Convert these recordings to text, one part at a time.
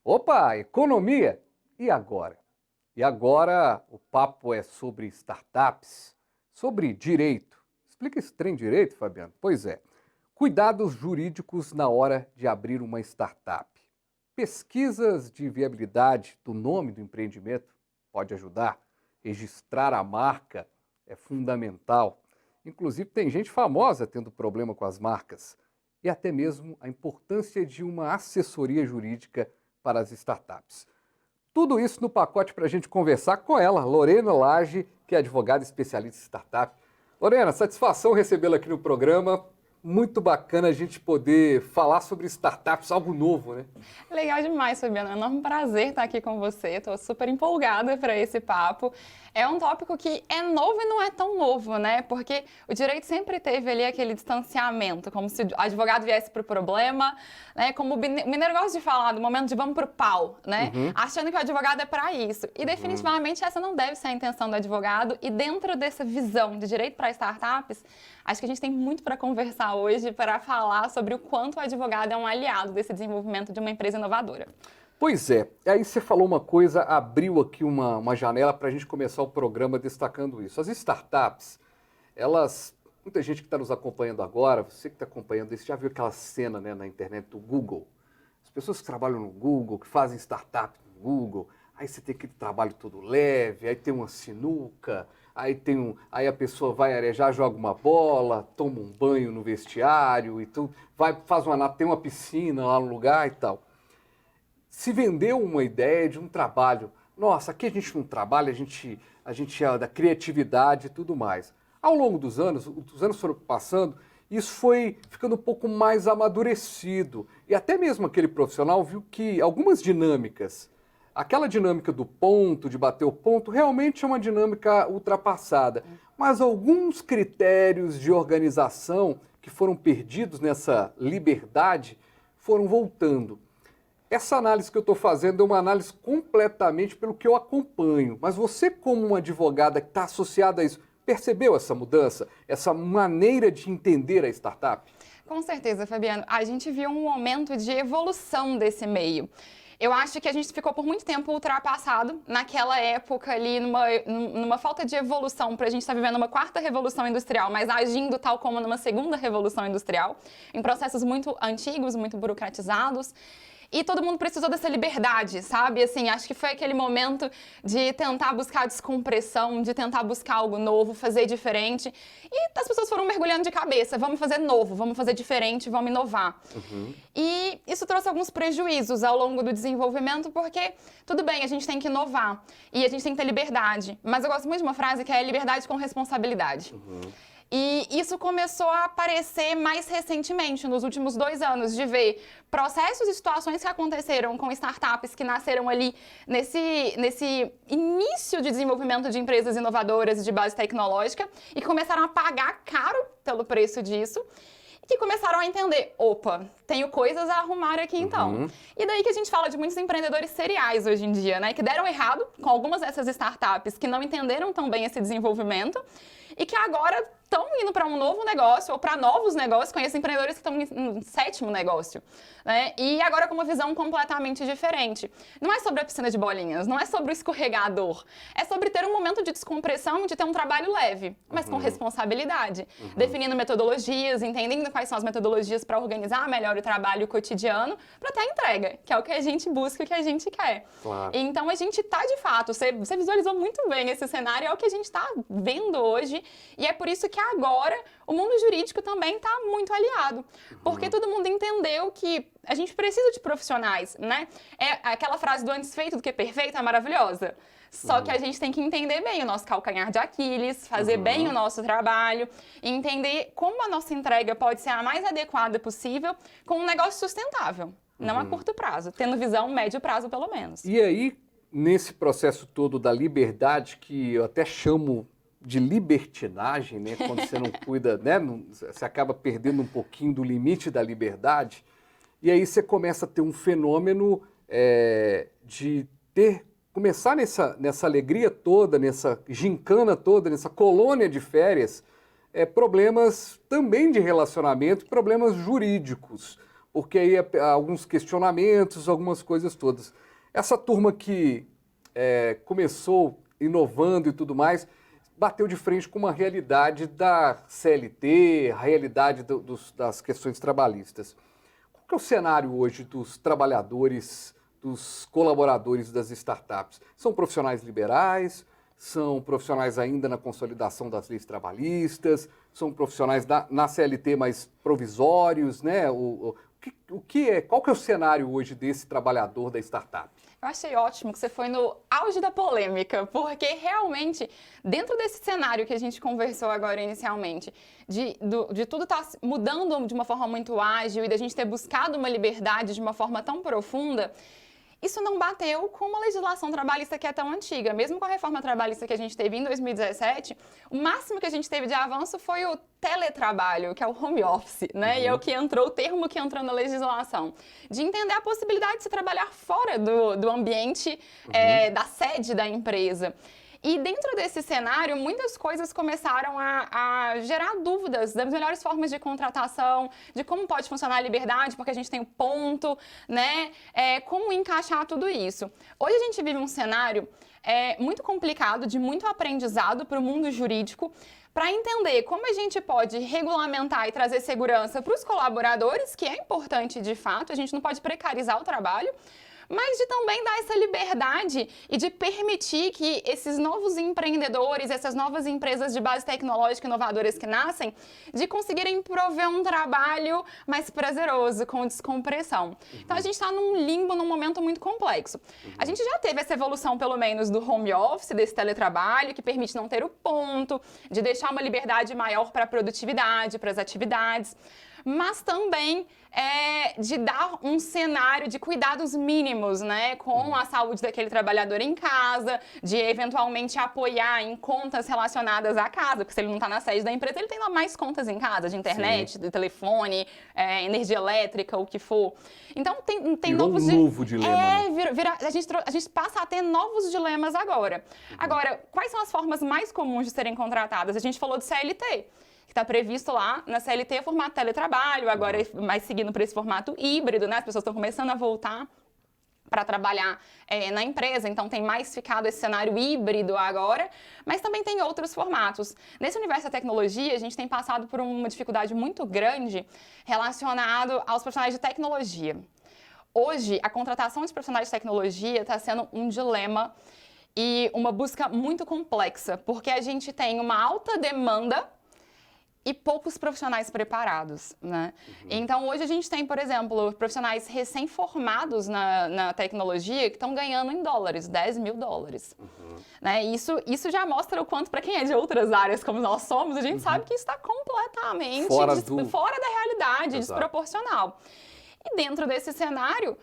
Opa, economia! E agora? E agora o papo é sobre startups, sobre direito. Explica esse trem direito, Fabiano? Pois é. Cuidados jurídicos na hora de abrir uma startup. Pesquisas de viabilidade do nome do empreendimento pode ajudar. Registrar a marca é fundamental. Inclusive tem gente famosa tendo problema com as marcas. E até mesmo a importância de uma assessoria jurídica para as startups. Tudo isso no pacote para a gente conversar com ela, Lorena Lage, que é advogada especialista em startup. Lorena, satisfação recebê-la aqui no programa. Muito bacana a gente poder falar sobre startups, algo novo, né? Legal demais, Fabiana. É um enorme prazer estar aqui com você. Estou super empolgada para esse papo. É um tópico que é novo e não é tão novo, né? Porque o direito sempre teve ali aquele distanciamento, como se o advogado viesse para o problema, né? Como o mineiro gosta de falar, do momento de vamos para o pau, né? Achando que o advogado é para isso. E definitivamente essa não deve ser a intenção do advogado. E dentro dessa visão de direito para startups, acho que a gente tem muito para conversar hoje para falar sobre o quanto o advogado é um aliado desse desenvolvimento de uma empresa inovadora. Pois é, aí você falou uma coisa, abriu aqui uma janela para a gente começar o programa destacando isso. As startups, muita gente que está nos acompanhando agora, você que está acompanhando isso, já viu aquela cena, né, na internet do Google? As pessoas que trabalham no Google, que fazem startup no Google, aí você tem aquele trabalho todo leve, aí tem uma sinuca, aí a pessoa vai arejar, joga uma bola, toma um banho no vestiário e tudo, tem uma piscina lá no lugar e tal. Se vendeu uma ideia de um trabalho, nossa, aqui a gente não trabalha, a gente é da criatividade e tudo mais. Ao longo dos anos, os anos foram passando, isso foi ficando um pouco mais amadurecido. E até mesmo aquele profissional viu que algumas dinâmicas, aquela dinâmica do ponto, de bater o ponto, realmente é uma dinâmica ultrapassada. Mas alguns critérios de organização que foram perdidos nessa liberdade foram voltando. Essa análise que eu estou fazendo é uma análise completamente pelo que eu acompanho. Mas você, como uma advogada que está associada a isso, percebeu essa mudança? Essa maneira de entender a startup? Com certeza, Fabiano. A gente viu um momento de evolução desse meio. Eu acho que a gente ficou por muito tempo ultrapassado naquela época ali, numa falta de evolução, para a gente estar vivendo uma quarta revolução industrial, mas agindo tal como numa segunda revolução industrial, em processos muito antigos, muito burocratizados. E todo mundo precisou dessa liberdade, sabe? Assim, acho que foi aquele momento de tentar buscar descompressão, de tentar buscar algo novo, fazer diferente. E as pessoas foram mergulhando de cabeça, vamos fazer novo, vamos fazer diferente, vamos inovar. E isso trouxe alguns prejuízos ao longo do desenvolvimento, porque tudo bem, a gente tem que inovar e a gente tem que ter liberdade. Mas eu gosto muito de uma frase que é liberdade com responsabilidade. E isso começou a aparecer mais recentemente, nos últimos 2 anos, de ver processos e situações que aconteceram com startups que nasceram ali nesse início de desenvolvimento de empresas inovadoras de base tecnológica e que começaram a pagar caro pelo preço disso. Que começaram a entender, opa, tenho coisas a arrumar aqui então. E daí que a gente fala de muitos empreendedores seriais hoje em dia, né? Que deram errado com algumas dessas startups que não entenderam tão bem esse desenvolvimento e que agora estão indo para um novo negócio ou para novos negócios. Conheço empreendedores que estão em 7º negócio, né? E agora com uma visão completamente diferente. Não é sobre a piscina de bolinhas, não é sobre o escorregador. É sobre ter um momento de descompressão, de ter um trabalho leve, mas com responsabilidade. Definindo metodologias, entendendo quais são as metodologias para organizar melhor o trabalho cotidiano, para ter a entrega, que é o que a gente busca, o que a gente quer. Claro. Então a gente está de fato, você visualizou muito bem esse cenário, é o que a gente está vendo hoje, e é por isso que agora o mundo jurídico também está muito aliado, porque todo mundo entendeu que a gente precisa de profissionais, né? É aquela frase do antes feito do que perfeito é maravilhosa. Só que a gente tem que entender bem o nosso calcanhar de Aquiles, fazer bem o nosso trabalho, entender como a nossa entrega pode ser a mais adequada possível com um negócio sustentável, não a curto prazo, tendo visão médio prazo pelo menos. E aí, nesse processo todo da liberdade, que eu até chamo de libertinagem, né? Quando você não cuida, né? Você acaba perdendo um pouquinho do limite da liberdade, e aí você começa a ter um fenômeno de começar nessa alegria toda, nessa gincana toda, nessa colônia de férias, problemas também de relacionamento, problemas jurídicos. porque aí há alguns questionamentos, algumas coisas todas. Essa turma que começou inovando e tudo mais, bateu de frente com uma realidade da CLT, a realidade das questões trabalhistas. Qual que é o cenário hoje dos trabalhadores, dos colaboradores das startups? São profissionais liberais? São profissionais ainda na consolidação das leis trabalhistas? São profissionais na CLT mais provisórios, né? Qual que é o cenário hoje desse trabalhador da startup? Eu achei ótimo que você foi no auge da polêmica, porque realmente, dentro desse cenário que a gente conversou agora inicialmente, de tudo estar mudando de uma forma muito ágil e da gente ter buscado uma liberdade de uma forma tão profunda, isso não bateu com uma legislação trabalhista que é tão antiga. Mesmo com a reforma trabalhista que a gente teve em 2017, o máximo que a gente teve de avanço foi o teletrabalho, que é o home office, né? E é o termo que entrou na legislação. De entender a possibilidade de se trabalhar fora do ambiente, da sede da empresa. E dentro desse cenário, muitas coisas começaram a gerar dúvidas das melhores formas de contratação, de como pode funcionar a liberdade, porque a gente tem o ponto, né? Como encaixar tudo isso. Hoje a gente vive um cenário muito complicado, de muito aprendizado para o mundo jurídico, para entender como a gente pode regulamentar e trazer segurança para os colaboradores, que é importante de fato, a gente não pode precarizar o trabalho, mas de também dar essa liberdade e de permitir que esses novos empreendedores, essas novas empresas de base tecnológica inovadoras que nascem, de conseguirem prover um trabalho mais prazeroso, com descompressão. Então a gente está num limbo, num momento muito complexo. A gente já teve essa evolução, pelo menos, do home office, desse teletrabalho, que permite não ter o ponto, de deixar uma liberdade maior para a produtividade, para as atividades, mas também de dar um cenário de cuidados mínimos, né, com a saúde daquele trabalhador em casa, de eventualmente apoiar em contas relacionadas à casa, porque se ele não está na sede da empresa, ele tem lá mais contas em casa, de internet, Sim. de telefone, energia elétrica, o que for. Então tem novos... um novo dilema. A gente passa a ter novos dilemas agora. Agora, quais são as formas mais comuns de serem contratadas? A gente falou de CLT. Que está previsto lá na CLT, formato teletrabalho, agora mais seguindo para esse formato híbrido, né? As pessoas estão começando a voltar para trabalhar na empresa, então tem mais ficado esse cenário híbrido agora, mas também tem outros formatos. Nesse universo da tecnologia, a gente tem passado por uma dificuldade muito grande relacionado aos profissionais de tecnologia. Hoje, a contratação de profissionais de tecnologia está sendo um dilema e uma busca muito complexa, porque a gente tem uma alta demanda e poucos profissionais preparados, né? Então, hoje a gente tem, por exemplo, profissionais recém-formados na tecnologia que estão ganhando em dólares, 10 mil dólares. Né? Isso já mostra o quanto, para quem é de outras áreas como nós somos, a gente sabe que isso está completamente fora da realidade, desproporcional. E dentro desse cenário,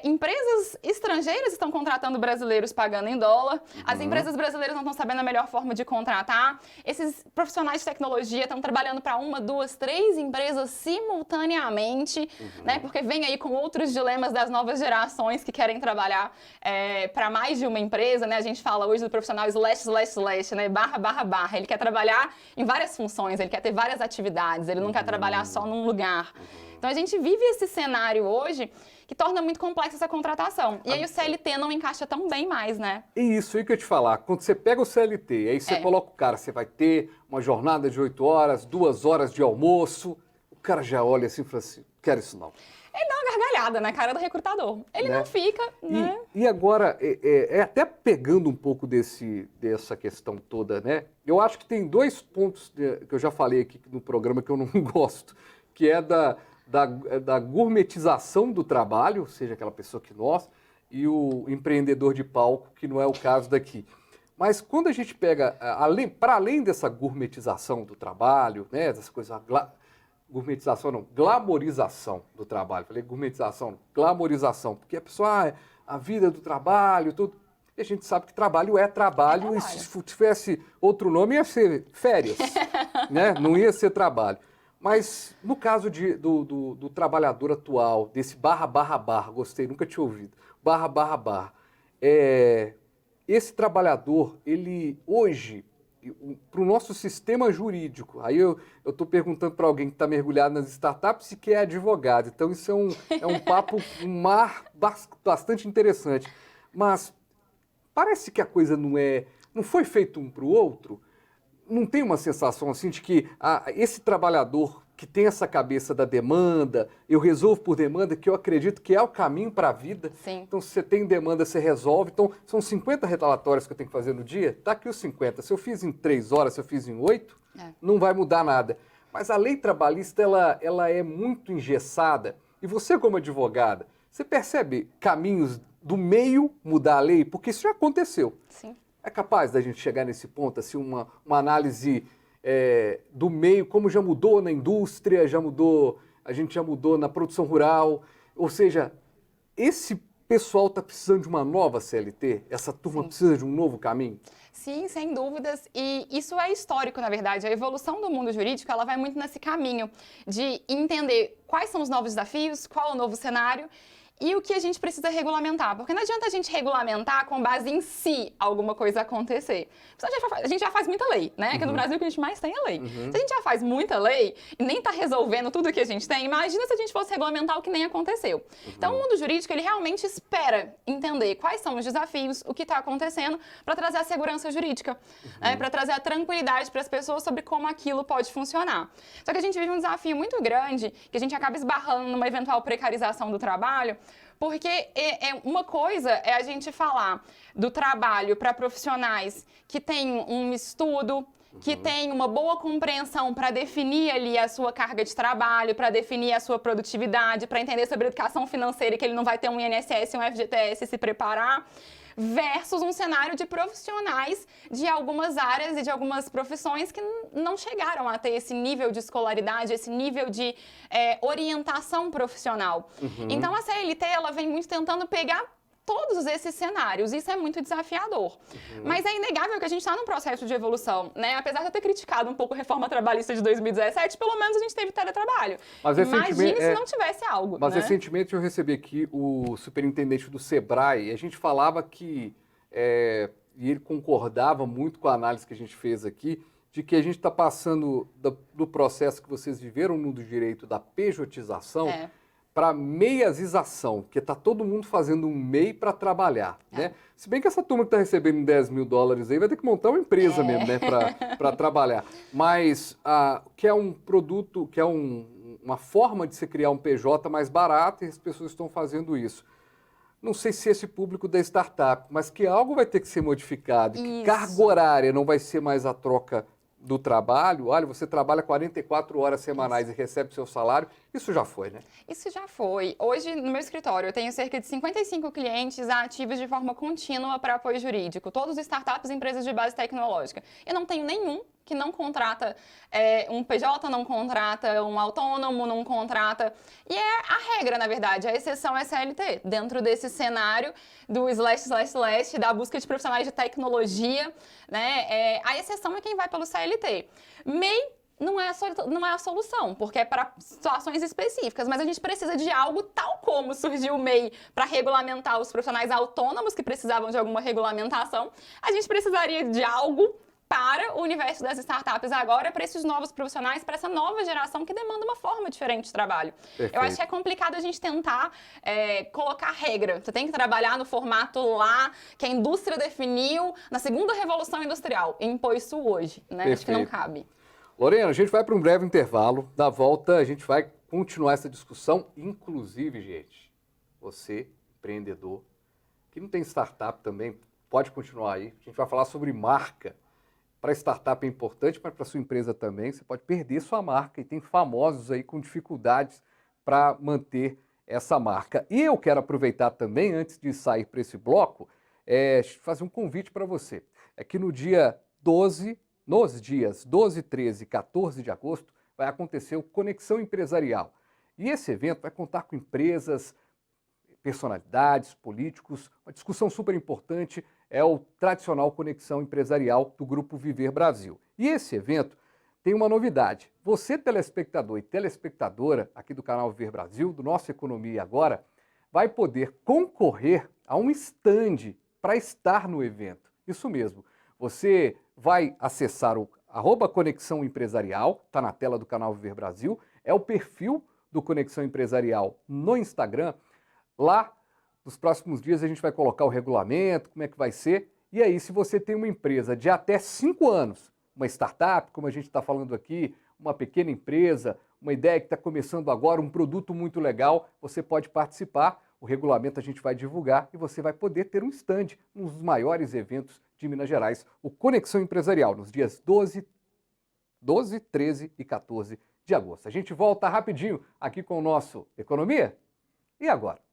empresas estrangeiras estão contratando brasileiros pagando em dólar, as empresas brasileiras não estão sabendo a melhor forma de contratar, esses profissionais de tecnologia estão trabalhando para 1, 2, 3 empresas simultaneamente, né? Porque vem aí com outros dilemas das novas gerações que querem trabalhar para mais de uma empresa, né? A gente fala hoje do profissional ///, né? ///. Ele quer trabalhar em várias funções, ele quer ter várias atividades, ele não quer trabalhar só num lugar. Então a gente vive esse cenário hoje que torna muito complexa essa contratação. E aí o CLT não encaixa tão bem mais, né? Isso aí que eu ia te falar. Quando você pega o CLT, aí você coloca o cara, você vai ter uma jornada de 8 horas, 2 horas de almoço, o cara já olha assim e fala assim, quero isso não. Ele dá uma gargalhada na cara do recrutador. Ele não fica, né? E agora, até pegando um pouco dessa questão toda, né? Eu acho que tem 2 pontos que eu já falei aqui no programa que eu não gosto, que é da gourmetização do trabalho, ou seja, aquela pessoa que nós, e o empreendedor de palco, que não é o caso daqui. Mas quando a gente pega, para além dessa gourmetização do trabalho, né, dessa coisa, gourmetização não, glamorização do trabalho, falei gourmetização, não, glamorização, porque a pessoa, a vida do trabalho, tudo, e a gente sabe que trabalho é trabalho, e se tivesse outro nome ia ser férias, né, não ia ser trabalho. Mas no caso do trabalhador atual, desse //, gostei, nunca tinha ouvido, //, esse trabalhador, ele hoje, para o nosso sistema jurídico. Aí eu estou perguntando para alguém que está mergulhado nas startups e que é advogado. Então isso é um papo, um mar bastante interessante. Mas parece que a coisa não foi feita um para o outro. Não tem uma sensação assim de que esse trabalhador que tem essa cabeça da demanda, eu resolvo por demanda, que eu acredito que é o caminho para a vida. Sim. Então, se você tem demanda, você resolve. Então, são 50 relatórios que eu tenho que fazer no dia, tá aqui os 50. Se eu fiz em 3 horas, se eu fiz em 8, não vai mudar nada. Mas a lei trabalhista, ela é muito engessada. E você, como advogada, você percebe caminhos do meio mudar a lei? Porque isso já aconteceu. Sim. É capaz da gente chegar nesse ponto, assim, uma análise do meio, como já mudou na indústria, a gente já mudou na produção rural, ou seja, esse pessoal está precisando de uma nova CLT? Essa turma precisa de um novo caminho? Sim, sem dúvidas. E isso é histórico, na verdade. A evolução do mundo jurídico, ela vai muito nesse caminho de entender quais são os novos desafios, qual é o novo cenário e o que a gente precisa regulamentar. Porque não adianta a gente regulamentar com base em si alguma coisa acontecer. A gente já faz muita lei, né? Aqui no Brasil o que a gente mais tem é lei. Se a gente já faz muita lei e nem está resolvendo tudo que a gente tem, imagina se a gente fosse regulamentar o que nem aconteceu. Então o mundo jurídico, ele realmente espera entender quais são os desafios, o que está acontecendo, para trazer a segurança jurídica, né? Para trazer a tranquilidade para as pessoas sobre como aquilo pode funcionar. Só que a gente vive um desafio muito grande, que a gente acaba esbarrando numa eventual precarização do trabalho, porque uma coisa é a gente falar do trabalho para profissionais que têm um estudo, que têm uma boa compreensão para definir ali a sua carga de trabalho, para definir a sua produtividade, para entender sobre educação financeira e que ele não vai ter um INSS e um FGTS e se preparar, versus um cenário de profissionais de algumas áreas e de algumas profissões que não chegaram a ter esse nível de escolaridade, esse nível de orientação profissional. Então, a CLT, ela vem muito tentando pegar todos esses cenários. Isso é muito desafiador. Mas é inegável que a gente está num processo de evolução, né? Apesar de eu ter criticado um pouco a reforma trabalhista de 2017, pelo menos a gente teve teletrabalho. Mas imagine se não tivesse algo, Mas né? recentemente eu recebi aqui o superintendente do Sebrae, e a gente falava que, e ele concordava muito com a análise que a gente fez aqui, de que a gente está passando do processo que vocês viveram no direito da pejotização, para meiazização, porque está todo mundo fazendo um MEI para trabalhar, né? Se bem que essa turma que está recebendo $10.000 aí vai ter que montar uma empresa mesmo, né, para trabalhar. Mas que é um produto, que é uma forma de se criar um PJ mais barato e as pessoas estão fazendo isso. Não sei se esse público da startup, mas que algo vai ter que ser modificado, que carga horária não vai ser mais a troca do trabalho. Olha, você trabalha 44 horas semanais e recebe seu salário, isso já foi, né? Isso já foi. Hoje, no meu escritório, eu tenho cerca de 55 clientes ativos de forma contínua para apoio jurídico, todos startups e empresas de base tecnológica. Eu não tenho nenhum que não contrata um PJ, não contrata um autônomo, não contrata. E é a regra, na verdade, a exceção é CLT. Dentro desse cenário do / da busca de profissionais de tecnologia, né, a exceção é quem vai pelo CLT. MEI não é a solução, porque é para situações específicas, mas a gente precisa de algo tal como surgiu o MEI para regulamentar os profissionais autônomos que precisavam de alguma regulamentação, a gente precisaria de algo para o universo das startups agora, para esses novos profissionais, para essa nova geração que demanda uma forma diferente de trabalho. Perfeito. Eu acho que é complicado a gente tentar colocar regra. Você tem que trabalhar no formato lá que a indústria definiu na segunda revolução industrial e impor isso hoje, né? Acho que não cabe. Lorena, a gente vai para um breve intervalo. Na volta, a gente vai continuar essa discussão. Inclusive, gente, você, empreendedor, que não tem startup também, pode continuar aí. A gente vai falar sobre marca. Para startup é importante, mas para sua empresa também. Você pode perder sua marca e tem famosos aí com dificuldades para manter essa marca. E eu quero aproveitar também, antes de sair para esse bloco, fazer um convite para você. É que no dia 12, nos dias 12, 13 e 14 de agosto, vai acontecer o Conexão Empresarial. E esse evento vai contar com empresas, personalidades, políticos, uma discussão super importante, é o tradicional Conexão Empresarial do Grupo Viver Brasil. E esse evento tem uma novidade. Você, telespectador e telespectadora aqui do canal Viver Brasil, do Nossa Economia Agora, vai poder concorrer a um stand para estar no evento. Isso mesmo. Você vai acessar o @Conexão Empresarial, está na tela do canal Viver Brasil, é o perfil do Conexão Empresarial no Instagram. Lá, nos próximos dias, a gente vai colocar o regulamento, como é que vai ser. E aí, se você tem uma empresa de até 5 anos, uma startup, como a gente está falando aqui, uma pequena empresa, uma ideia que está começando agora, um produto muito legal, você pode participar. O regulamento a gente vai divulgar e você vai poder ter um stand, um dos maiores eventos de Minas Gerais, o Conexão Empresarial, nos dias 12, 13 e 14 de agosto. A gente volta rapidinho aqui com o nosso Economia. E agora?